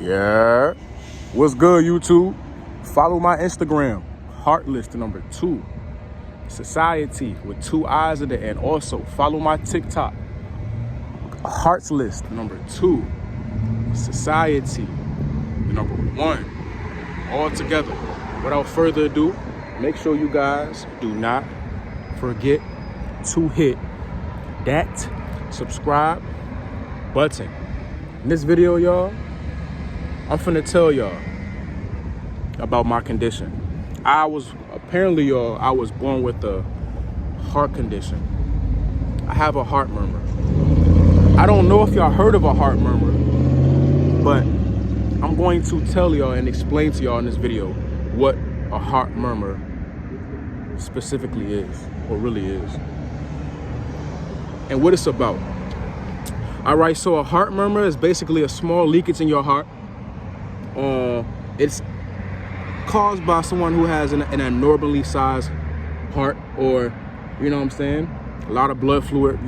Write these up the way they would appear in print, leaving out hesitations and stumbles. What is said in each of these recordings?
Yeah. What's good, YouTube? Follow my Instagram, Heartlist number 2. Society with 2 eyes at the end. Also, follow my TikTok, Hearts List number 2. Society, number 1. All together. Without further ado, make sure you guys do not forget to hit that subscribe button. In this video, y'all, I'm finna tell y'all about my condition. I was born with a heart condition. I have a heart murmur. I don't know if y'all heard of a heart murmur, but I'm going to tell y'all and explain to y'all in this video what a heart murmur specifically is, or really is, and what it's about. All right, so a heart murmur is basically a small leakage in your heart. It's caused by someone who has an abnormally sized heart, or, you know what I'm saying, a lot of blood fluid,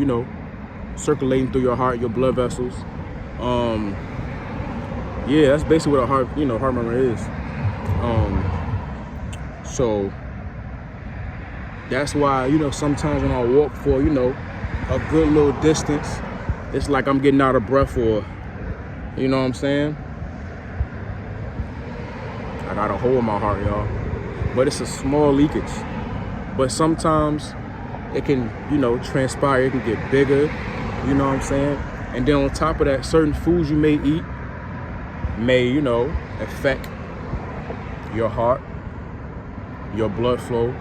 circulating through your heart, your blood vessels. Yeah, that's basically what a heart murmur is. So that's why, sometimes when I walk for, a good little distance, it's like I'm getting out of breath, or, you know what I'm saying? I got a hole in my heart, y'all. But it's a small leakage. But sometimes it can, transpire. It can get bigger, you know what I'm saying? And then on top of that, certain foods you may eat may, affect your heart, your blood flow,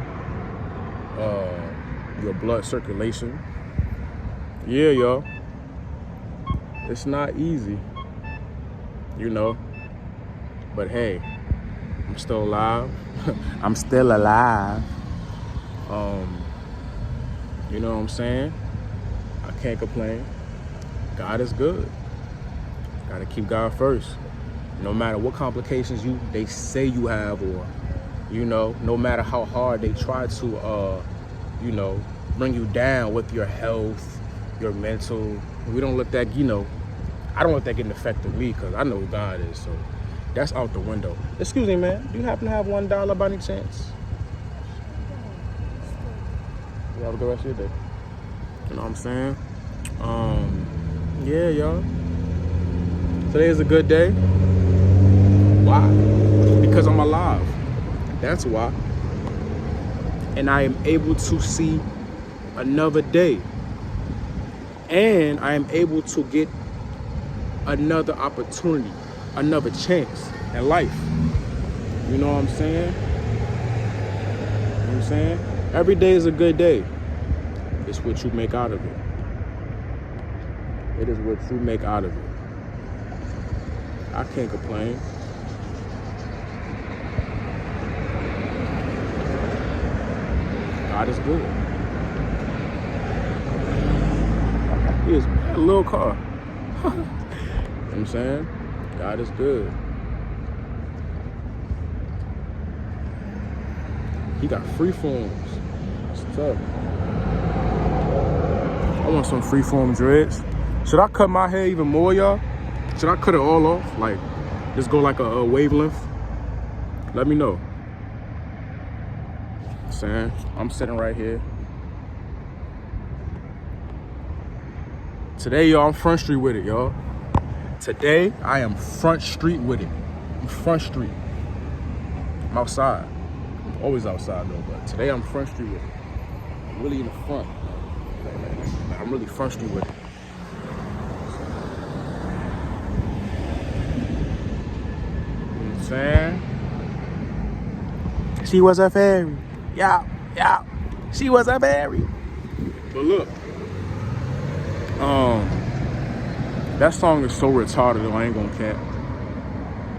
your blood circulation. Yeah, y'all. It's not easy, but hey, I'm still alive. I'm still alive. You know what I'm saying? I can't complain. God is good. Gotta keep God first. No matter what complications they say you have, or, no matter how hard they try to, bring you down with your health, your mental. We don't let that, I don't let that get an effect on me, because I know who God is, so that's out the window. Excuse me, man. Do you happen to have $1 by any chance? You have a good rest of your day. You know what I'm saying? Yeah, y'all. Today is a good day. Why? Because I'm alive. That's why. And I am able to see another day. And I am able to get another opportunity, another chance in life. You know what I'm saying? You know what I'm saying? Every day is a good day. It's what you make out of it. It is what you make out of it. I can't complain. God is good. He is a little car. You know what I'm saying? God is good. He got freeforms. What's up? I want some freeform dreads. Should I cut my hair even more, y'all? Should I cut it all off? Like, just go like a wavelength? Let me know. Saying, I'm sitting right here. Today, y'all, I'm front street with it, y'all. Today, I am front street with it. I'm front street. I'm outside. I'm always outside, though, but today I'm front street with it. I'm really in the front. I'm really front street with it. You know what I'm saying? She was a fairy. Yeah. She was a fairy. But look. That song is so retarded, though, I ain't gonna cap.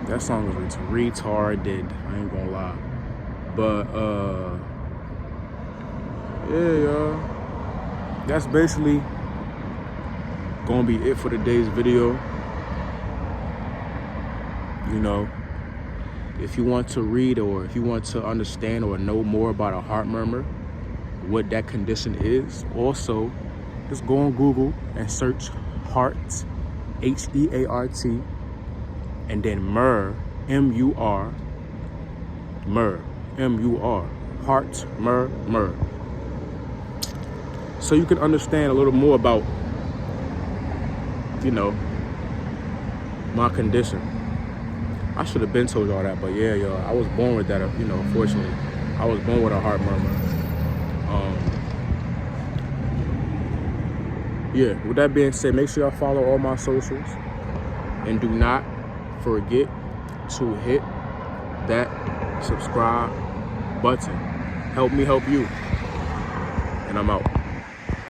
That song is retarded, I ain't gonna lie. But, yeah, y'all. That's basically gonna be it for today's video. If you want to read, or if you want to understand or know more about a heart murmur, what that condition is, also, just go on Google and search heart, H-E-A-R-T, and then murmur, M-U-R, murmur, M-U-R, heart, murmur. So you can understand a little more about, you know, my condition. I should have been told y'all that, but yeah, y'all, I was born with that, you know, unfortunately. I was born with a heart murmur. Yeah, with that being said, make sure y'all follow all my socials. And do not forget to hit that subscribe button. Help me help you. And I'm out.